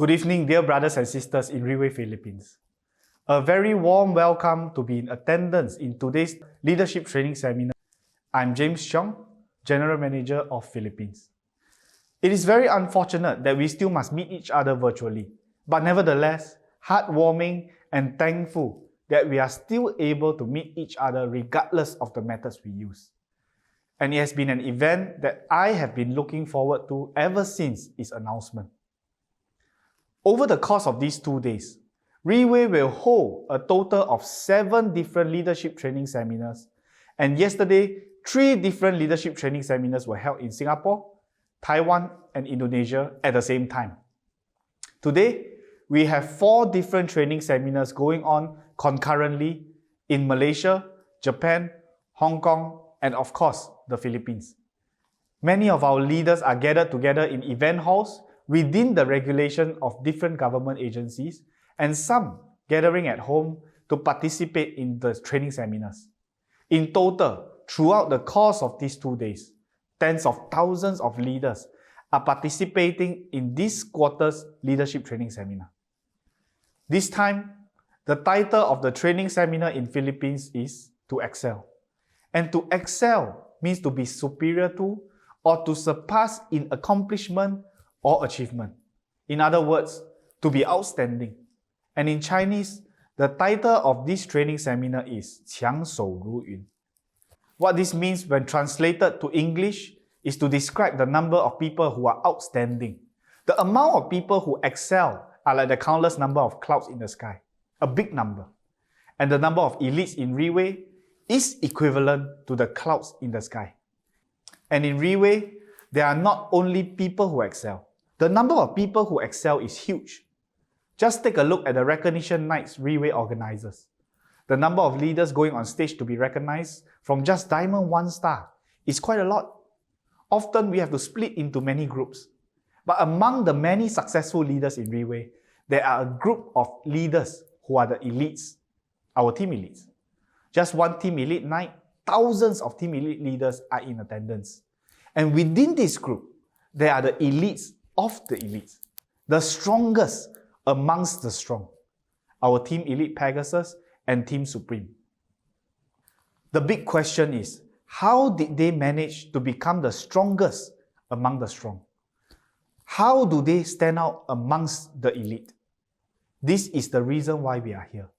Good evening, dear brothers and sisters in Riway, Philippines. A very warm welcome to be in attendance in today's leadership training seminar. I'm James Cheong, General Manager of Philippines. It is very unfortunate that we still must meet each other virtually, but nevertheless, heartwarming and thankful that we are still able to meet each other regardless of the methods we use. And it has been an event that I have been looking forward to ever since its announcement. Over the course of these 2 days, Riway will hold a total of 7 different leadership training seminars, and yesterday, 3 different leadership training seminars were held in Singapore, Taiwan, and Indonesia at the same time. Today, we have 4 different training seminars going on concurrently in Malaysia, Japan, Hong Kong, and of course, the Philippines. Many of our leaders are gathered together in event halls within the regulation of different government agencies, and some gathering at home to participate in the training seminars. In total, throughout the course of these 2 days, tens of thousands of leaders are participating in this quarter's leadership training seminar. This time, the title of the training seminar in Philippines is To Excel. And to excel means to be superior to or to surpass in accomplishment or achievement. In other words, to be outstanding. And in Chinese, the title of this training seminar is 强手如云. What this means when translated to English is to describe the number of people who are outstanding. The amount of people who excel are like the countless number of clouds in the sky, a big number. And the number of elites in Riway is equivalent to the clouds in the sky. And in Riway, there are not only people who excel. The number of people who excel is huge. Just take a look at the recognition nights Riway organizes. The number of leaders going on stage to be recognized from just Diamond 1 star is quite a lot. Often we have to split into many groups. But among the many successful leaders in Riway, there are a group of leaders who are the elites, our team elites. Just one team elite night, thousands of team elite leaders are in attendance. And within this group, there are the elites of the elites, the strongest amongst the strong, our Team Elite Pegasus and Team Supreme. The big question is, how did they manage to become the strongest among the strong? How do they stand out amongst the elite? This is the reason why we are here,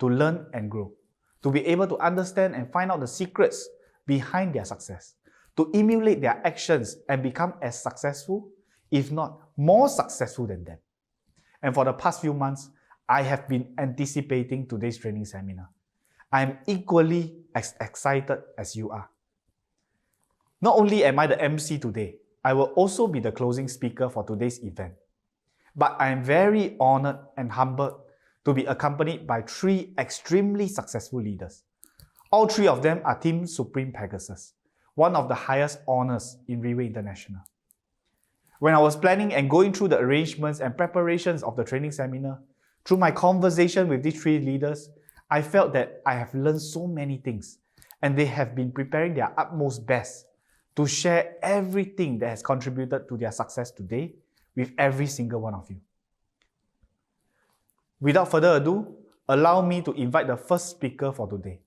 to learn and grow, to be able to understand and find out the secrets behind their success, to emulate their actions and become as successful, if not more successful than them. And for the past few months, I have been anticipating today's training seminar. I am equally as excited as you are. Not only am I the MC today, I will also be the closing speaker for today's event. But I am very honored and humbled to be accompanied by 3 extremely successful leaders. All 3 of them are Team Supreme Pegasus, one of the highest honors in Riway International. When I was planning and going through the arrangements and preparations of the training seminar, through my conversation with these 3 leaders, I felt that I have learned so many things, and they have been preparing their utmost best to share everything that has contributed to their success today with every single one of you. Without further ado, allow me to invite the first speaker for today.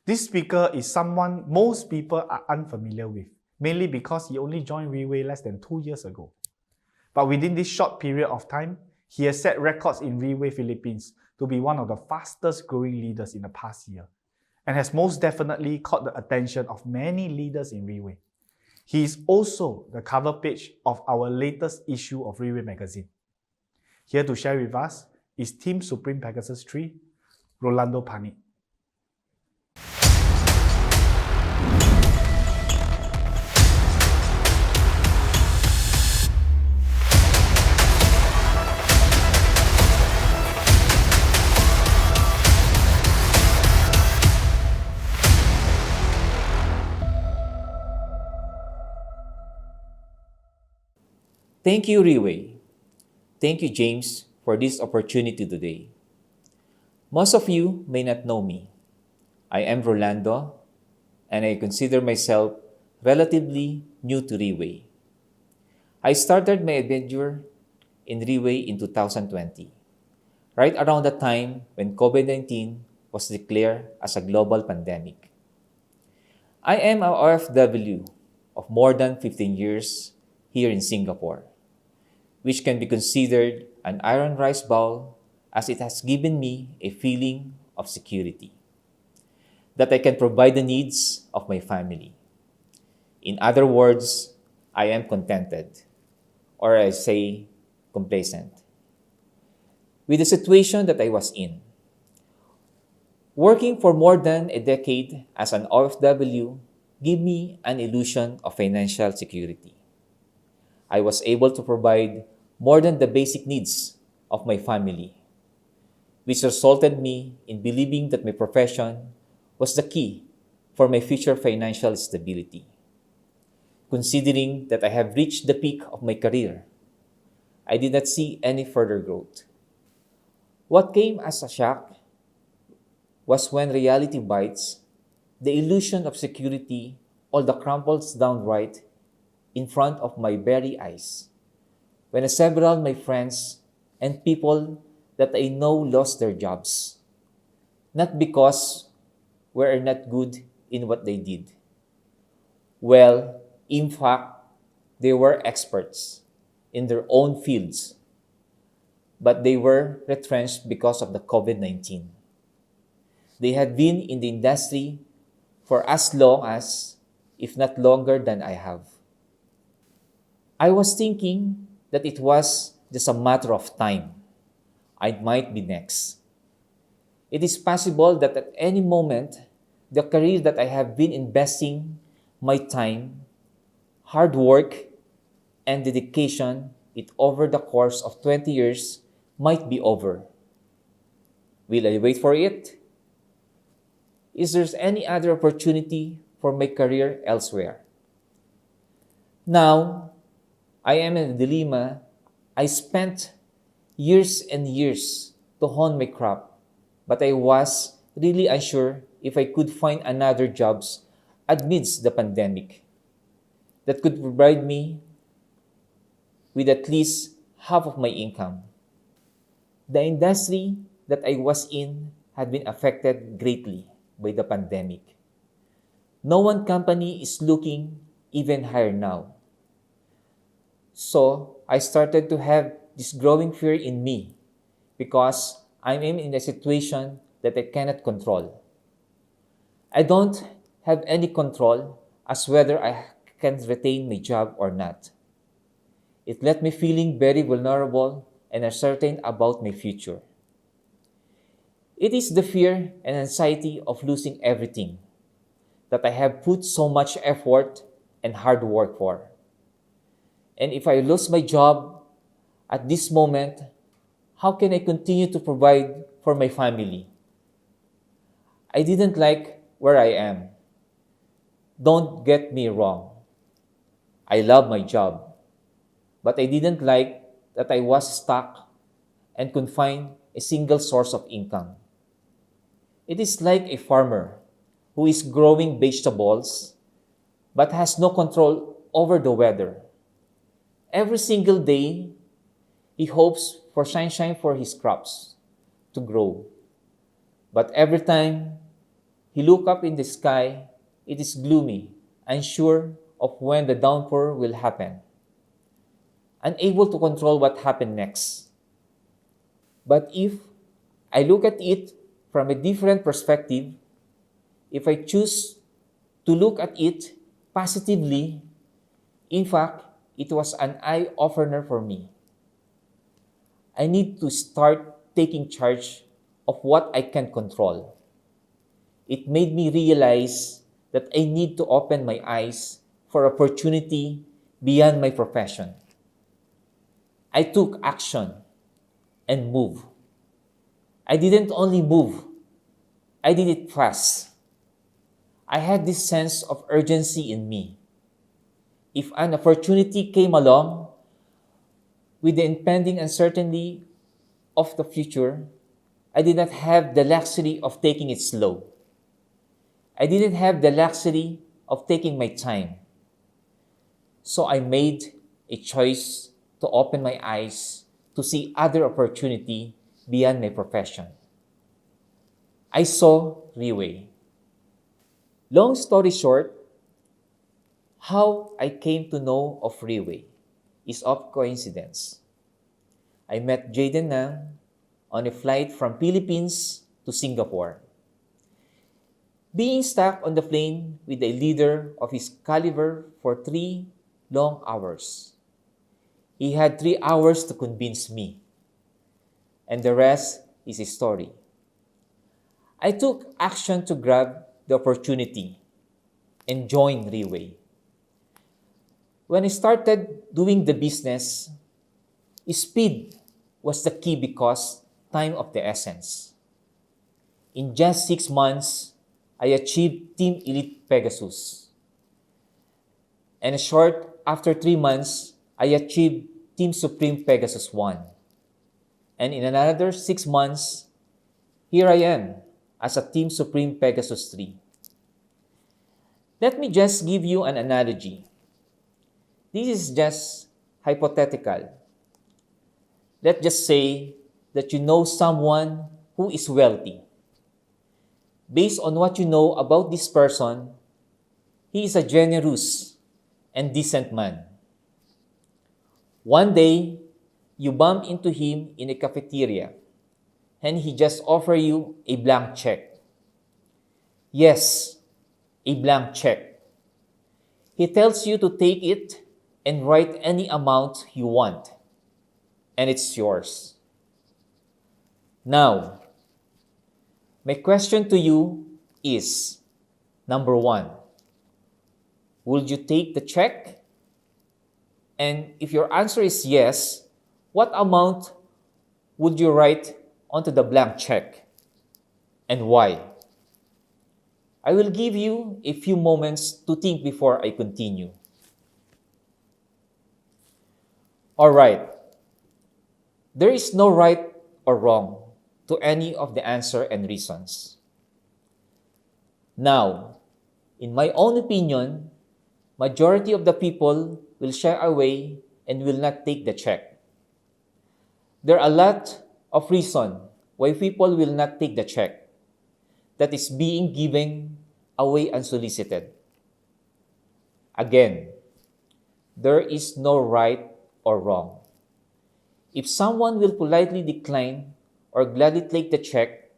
This speaker is someone most people are unfamiliar with, mainly because he only joined Riway less than 2 years ago. But within this short period of time, he has set records in Riway Philippines to be one of the fastest growing leaders in the past year, and has most definitely caught the attention of many leaders in Riway. He is also the cover page of our latest issue of Riway magazine. Here to share with us is Team Supreme Pegasus 3, ROLANDO PANIT. Thank you, Riway. Thank you, James, for this opportunity today. Most of you may not know me. I am Rolando, and I consider myself relatively new to Riway. I started my adventure in Riway in 2020, right around the time when COVID-19 was declared as a global pandemic. I am a OFW of more than 15 years here in Singapore, which can be considered an iron rice bowl as it has given me a feeling of security, that I can provide the needs of my family. In other words, I am contented, or I say complacent, with the situation that I was in. Working for more than a decade as an OFW gave me an illusion of financial security. I was able to provide more than the basic needs of my family, which resulted me in believing that my profession was the key for my future financial stability. Considering that I have reached the peak of my career, I did not see any further growth. What came as a shock was when reality bites, the illusion of security all the crumples down right in front of my very eyes. When several of my friends and people that I know lost their jobs, not because we are not good in what they did. Well, in fact, they were experts in their own fields, but they were retrenched because of the COVID-19. They had been in the industry for as long as, if not longer than I have. I was thinking that it was just a matter of time. I might be next. It is possible that at any moment, the career that I have been investing my time, hard work, and dedication it over the course of 20 years might be over. Will I wait for it? Is there any other opportunity for my career elsewhere? Now, I am in a dilemma. I spent years and years to hone my craft, but I was really unsure if I could find another jobs amidst the pandemic that could provide me with at least half of my income. The industry that I was in had been affected greatly by the pandemic. No one company is looking even higher now. So I started to have this growing fear in me because I am in a situation that I cannot control. I don't have any control as whether I can retain my job or not. It left me feeling very vulnerable and uncertain about my future. It is the fear and anxiety of losing everything that I have put so much effort and hard work for. And if I lose my job at this moment, how can I continue to provide for my family? I didn't like where I am. Don't get me wrong. I love my job, but I didn't like that I was stuck and confined a single source of income. It is like a farmer who is growing vegetables but has no control over the weather. Every single day, he hopes for sunshine for his crops to grow. But every time he looks up in the sky, it is gloomy, unsure of when the downpour will happen, unable to control what happened next. But if I look at it from a different perspective, if I choose to look at it positively, in fact, it was an eye-opener for me. I need to start taking charge of what I can control. It made me realize that I need to open my eyes for opportunity beyond my profession. I took action and moved. I didn't only move, I did it fast. I had this sense of urgency in me. If an opportunity came along with the impending uncertainty of the future, I did not have the luxury of taking it slow. I didn't have the luxury of taking my time. So I made a choice to open my eyes to see other opportunity beyond my profession. I saw Riway. Long story short, how I came to know of Riway is of coincidence. I met Jaden Nang on a flight from Philippines to Singapore. Being stuck on the plane with a leader of his caliber for 3 long hours. He had 3 hours to convince me. And the rest is a story. I took action to grab the opportunity and join Riway. When I started doing the business, speed was the key because time of the essence. In just 6 months, I achieved Team Elite Pegasus. And short after 3 months, I achieved Team Supreme Pegasus 1. And in another 6 months, here I am as a Team Supreme Pegasus 3. Let me just give you an analogy. This is just hypothetical. Let's just say that you know someone who is wealthy. Based on what you know about this person, he is a generous and decent man. One day, you bump into him in a cafeteria and he just offers you a blank check. Yes, a blank check. He tells you to take it and write any amount you want, and it's yours. Now, my question to you is, number 1, would you take the check? And if your answer is yes, what amount would you write onto the blank check? And why? I will give you a few moments to think before I continue. Alright, there is no right or wrong to any of the answer and reasons. Now, in my own opinion, majority of the people will shy away and will not take the check. There are a lot of reasons why people will not take the check that is being given away unsolicited. Again, there is no right or wrong. If someone will politely decline or gladly take the check,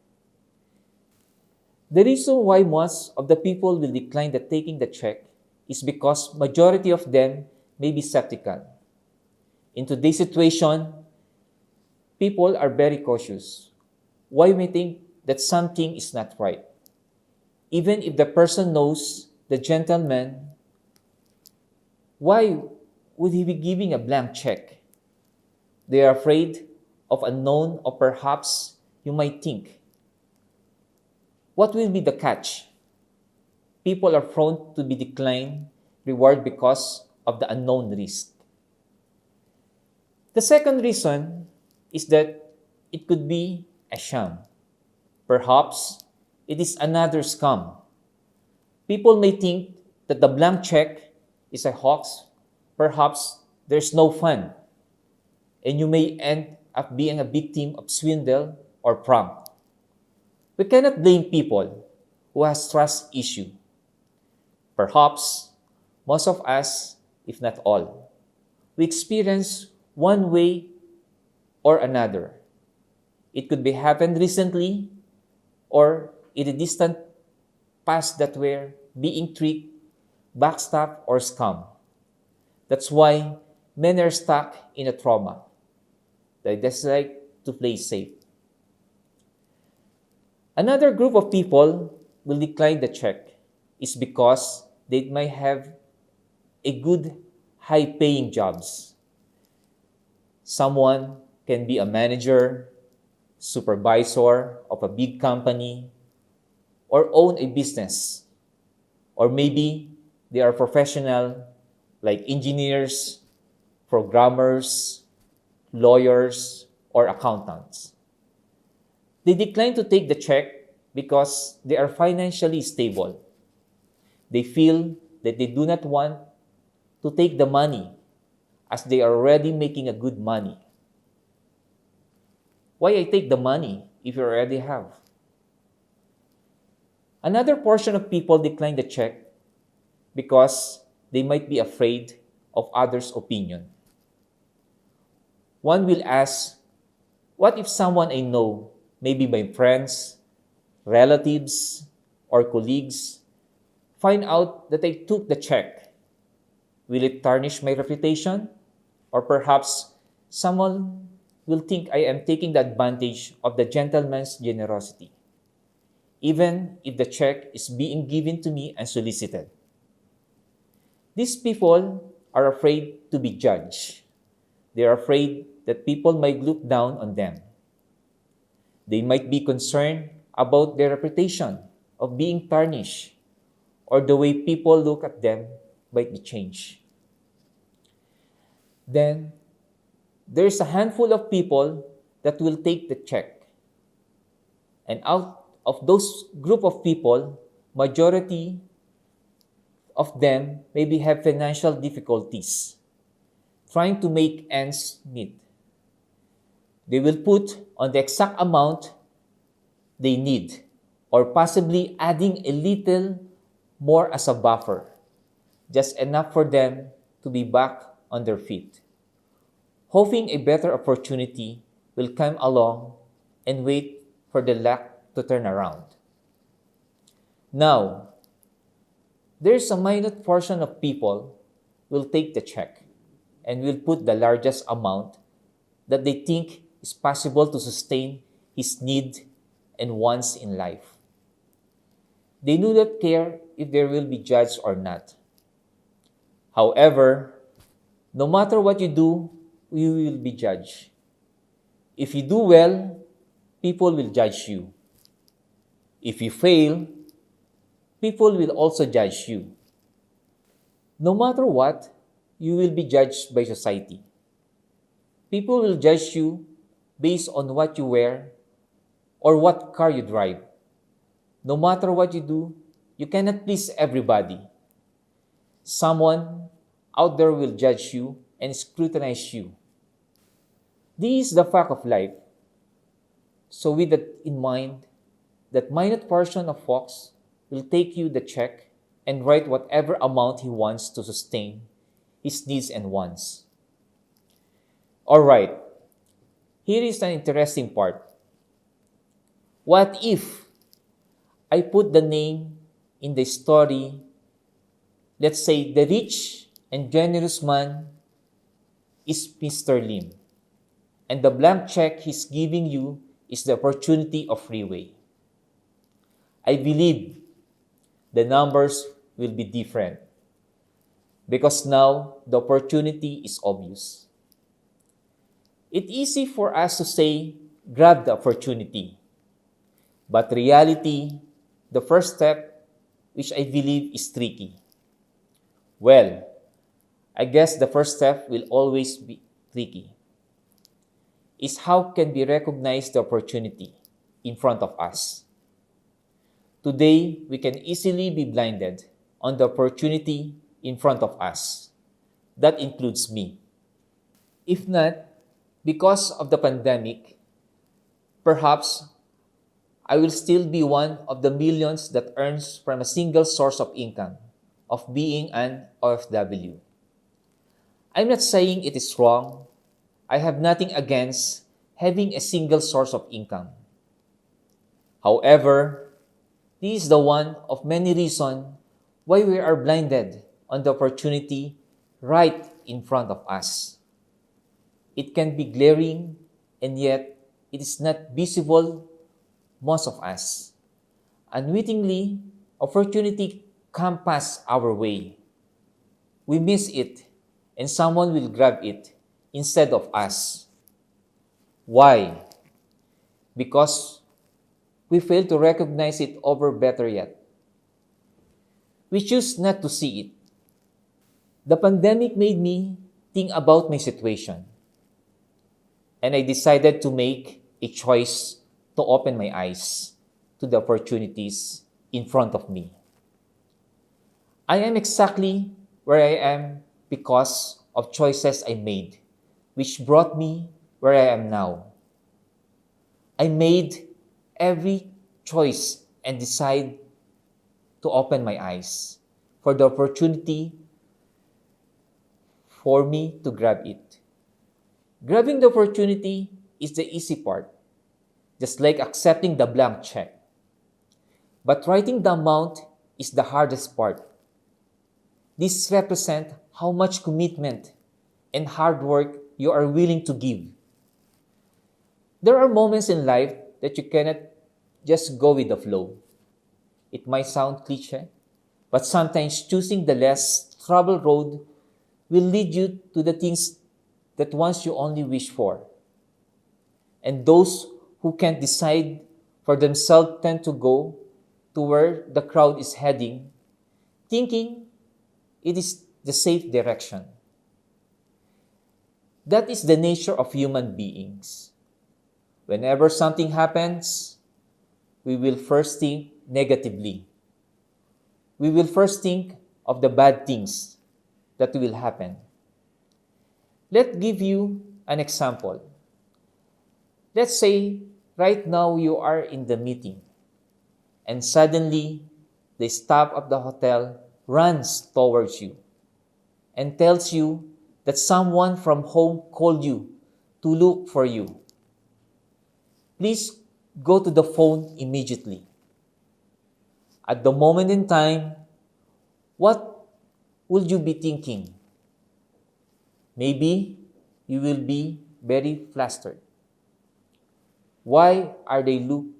the reason why most of the people will decline taking the check is because majority of them may be skeptical. In today's situation, people are very cautious. Why may think that something is not right? Even if the person knows the gentleman, why would he be giving a blank check? They are afraid of unknown, or perhaps you might think, what will be the catch? People are prone to be declined reward because of the unknown risk. The second reason is that it could be a sham. Perhaps it is another scam. People may think that the blank check is a hoax. Perhaps there's no fun, and you may end up being a victim of swindle or prank. We cannot blame people who has trust issue. Perhaps most of us, if not all, we experience one way or another. It could be happened recently or in the distant past that we're being tricked, backstabbed, or scammed. That's why many are stuck in a trauma. They decide to play safe. Another group of people will decline the check is because they might have a good, high-paying jobs. Someone can be a manager, supervisor of a big company, or own a business. Or maybe they are professional like engineers, programmers, lawyers, or accountants. They decline to take the check because they are financially stable. They feel that they do not want to take the money as they are already making a good money. Why I take the money if you already have? Another portion of people decline the check because they might be afraid of others' opinion. One will ask, what if someone I know, maybe my friends, relatives, or colleagues, find out that I took the check? Will it tarnish my reputation? Or perhaps someone will think I am taking the advantage of the gentleman's generosity, even if the check is being given to me unsolicited. These people are afraid to be judged. They are afraid that people might look down on them. They might be concerned about their reputation of being tarnished, or the way people look at them might be changed. Then, there's a handful of people that will take the check. And out of those group of people, majority of them maybe have financial difficulties, trying to make ends meet. They will put on the exact amount they need, or possibly adding a little more as a buffer, just enough for them to be back on their feet, hoping a better opportunity will come along and wait for the luck to turn around. Now, there's a minute portion of people will take the check and will put the largest amount that they think is possible to sustain his need and wants in life. They do not care if they will be judged or not. However, no matter what you do, you will be judged. If you do well, people will judge you. If you fail, people will also judge you. No matter what, you will be judged by society. People will judge you based on what you wear or what car you drive. No matter what you do, you cannot please everybody. Someone out there will judge you and scrutinize you. This is the fact of life. So with that in mind, that minute portion of folks will take you the check and write whatever amount he wants to sustain his needs and wants. Alright, here is an interesting part. What if I put the name in the story, let's say the rich and generous man is Mr. Lim, and the blank check he's giving you is the opportunity of freeway. I believe the numbers will be different because now the opportunity is obvious. It's easy for us to say, grab the opportunity. But reality, the first step, which I believe is tricky. Well, I guess the first step will always be tricky. Is how can we recognize the opportunity in front of us? Today, we can easily be blinded on the opportunity in front of us. That includes me. If not, because of the pandemic, perhaps I will still be one of the millions that earns from a single source of income, of being an OFW. I'm not saying it is wrong. I have nothing against having a single source of income. However, this is the one of many reasons why we are blinded on the opportunity right in front of us. It can be glaring, and yet it is not visible most of us. Unwittingly, opportunity comes past our way. We miss it, and someone will grab it instead of us. Why? Because we fail to recognize it, or better yet, we choose not to see it. The pandemic made me think about my situation, and I decided to make a choice to open my eyes to the opportunities in front of me. I am exactly where I am because of choices I made, which brought me where I am now. I made every choice and decide to open my eyes for the opportunity for me to grab it. Grabbing the opportunity is the easy part, just like accepting the blank check. But writing the amount is the hardest part. This represents how much commitment and hard work you are willing to give. There are moments in life that you cannot just go with the flow. It might sound cliche, but sometimes choosing the less traveled road will lead you to the things that once you only wish for. And those who can't decide for themselves tend to go to where the crowd is heading, thinking it is the safe direction. That is the nature of human beings. Whenever something happens, we will first think negatively. We will first think of the bad things that will happen. Let's give you an example. Let's say right now you are in the meeting and suddenly the staff of the hotel runs towards you and tells you that someone from home called you to look for you. Please go to the phone immediately. At the moment in time, what will you be thinking? Maybe you will be very flustered. Why are they looking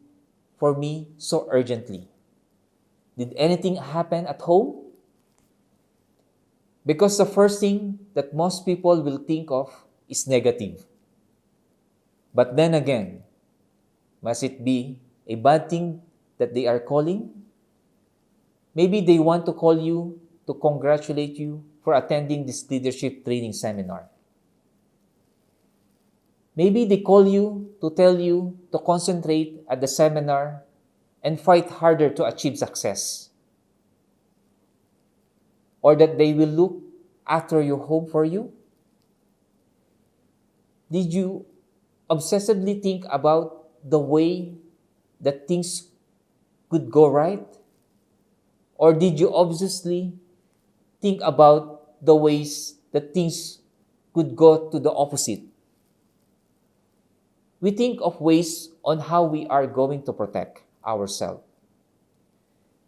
for me so urgently? Did anything happen at home? Because the first thing that most people will think of is negative. But then again, must it be a bad thing that they are calling? Maybe they want to call you to congratulate you for attending this leadership training seminar. Maybe they call you to tell you to concentrate at the seminar and fight harder to achieve success. Or that they will look after your home for you. Did you obsessively think about the way that things could go right? Or did you obsessively think about the ways that things could go to the opposite? We think of ways on how we are going to protect ourselves.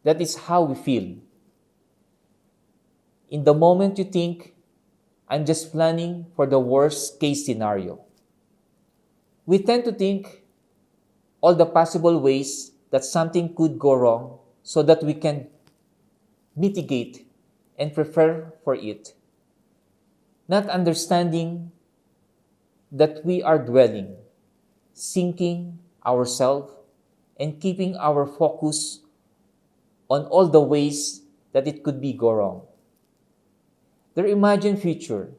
That is how we feel. In the moment you think, I'm just planning for the worst case scenario. We tend to think all the possible ways that something could go wrong so that we can mitigate and prepare for it, not understanding that we are dwelling, sinking ourselves, and keeping our focus on all the ways that it could be go wrong. Their imagined future,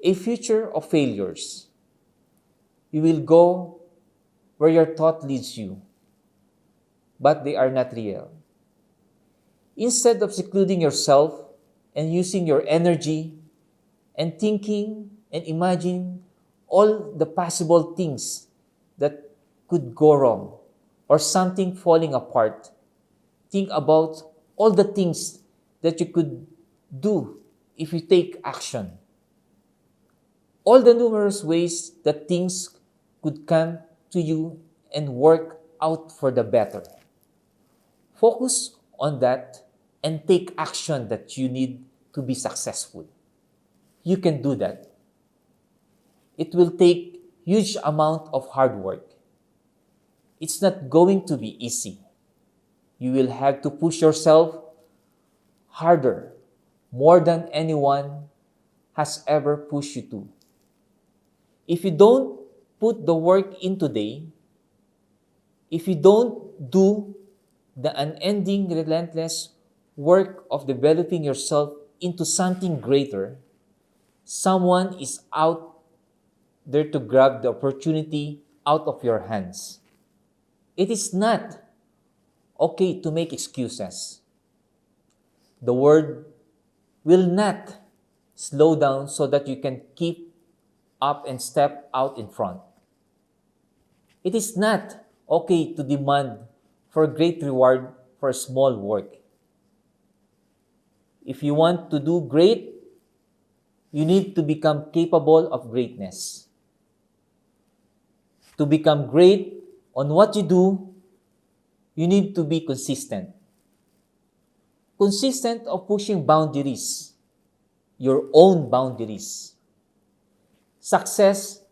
a future of failures. You will go where your thought leads you, but they are not real. Instead of secluding yourself and using your energy and thinking and imagining all the possible things that could go wrong or something falling apart, think about all the things that you could do if you take action. All the numerous ways that things could come to you and work out for the better. Focus on that and take action that you need to be successful. You can do that. It will take huge amount of hard work. It's not going to be easy. You will have to push yourself harder, more than anyone has ever pushed you to. If you don't put the work in today, if you don't do the unending, relentless work of developing yourself into something greater, someone is out there to grab the opportunity out of your hands. It is not okay to make excuses. The world will not slow down so that you can keep up and step out in front. It is not okay to demand for great reward for small work. If you want to do great, you need to become capable of greatness. To become great on what you do, you need to be consistent. Consistent of pushing boundaries, your own boundaries. Success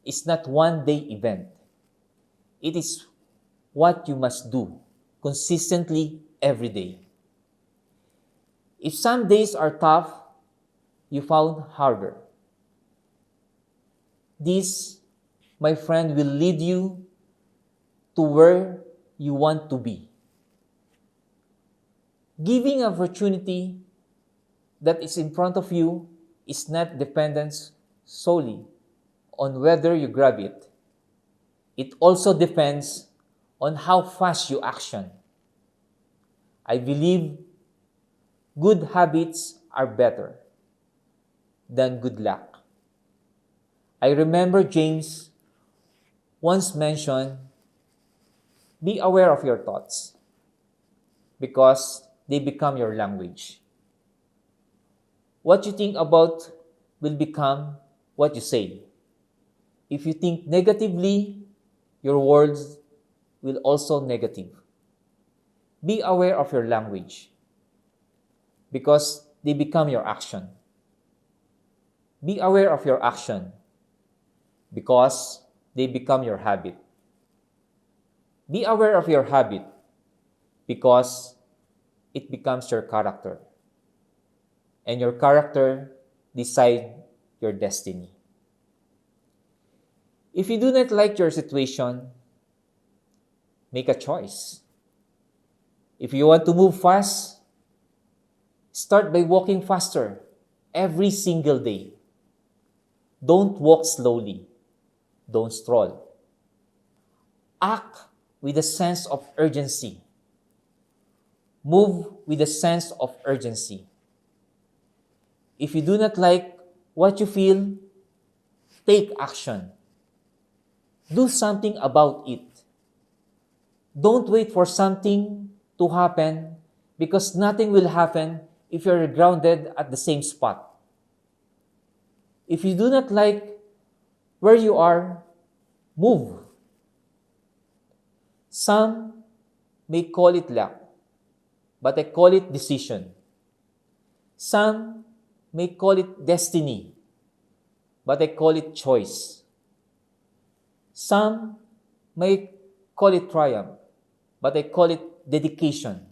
is not one-day event. It is what you must do consistently every day. If some days are tough, you found harder. This, my friend, will lead you to where you want to be. Giving opportunity that is in front of you is not dependent solely on whether you grab it. It also depends on how fast you action. I believe good habits are better than good luck. I remember James once mentioned, be aware of your thoughts because they become your language. What you think about will become what you say. If you think negatively, your words will also negative. Be aware of your language because they become your action. Be aware of your action because they become your habit. Be aware of your habit because it becomes your character. And your character decides your destiny. If you do not like your situation, make a choice. If you want to move fast, start by walking faster every single day. Don't walk slowly. Don't stroll. Act with a sense of urgency. Move with a sense of urgency. If you do not like what you feel, take action. Do something about it. Don't wait for something to happen because nothing will happen if you're grounded at the same spot. If you do not like where you are, move. Some may call it luck, but I call it decision. Some may call it destiny, but I call it choice. Some may call it triumph, but I call it dedication.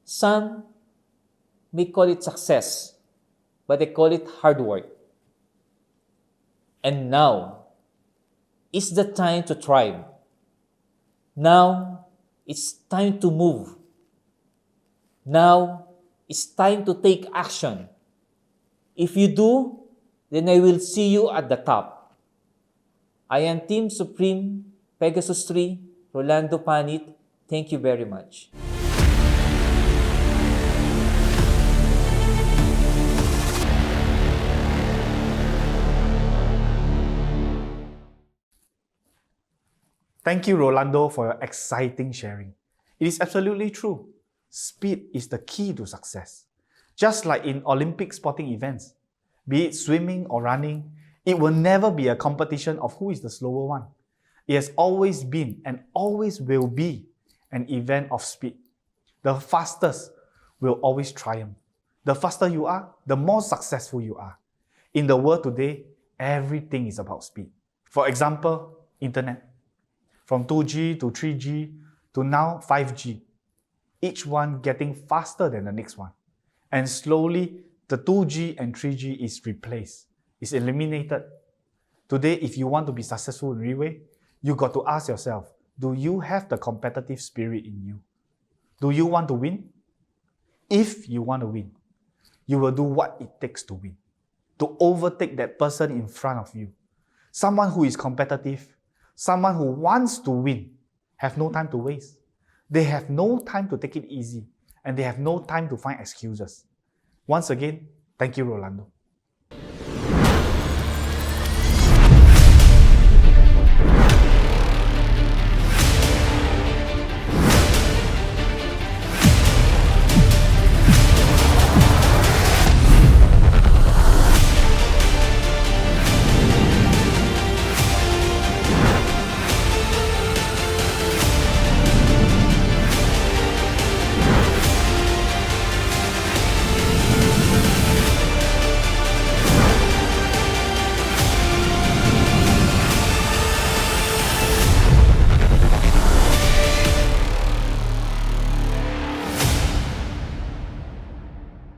Some may call it success, but I call it hard work. And now is the time to thrive. Now it's time to move. Now it's time to take action. If you do, then I will see you at the top. I am Team Supreme Pegasus 3, Rolando PANIT. Thank you very much. Thank you, Rolando, for your exciting sharing. It is absolutely true. Speed is the key to success. Just like in Olympic sporting events, be it swimming or running, it will never be a competition of who is the slower one. It has always been and always will be an event of speed. The fastest will always triumph. The faster you are, the more successful you are. In the world today, everything is about speed. For example, internet. From 2G to 3G to now 5G. Each one getting faster than the next one. And slowly, the 2G and 3G is replaced, is eliminated. Today, if you want to be successful in Relay, you got to ask yourself, do you have the competitive spirit in you? Do you want to win? If you want to win, you will do what it takes to win, to overtake that person in front of you. Someone who is competitive, someone who wants to win, have no time to waste. They have no time to take it easy, and they have no time to find excuses. Once again, thank you, Rolando.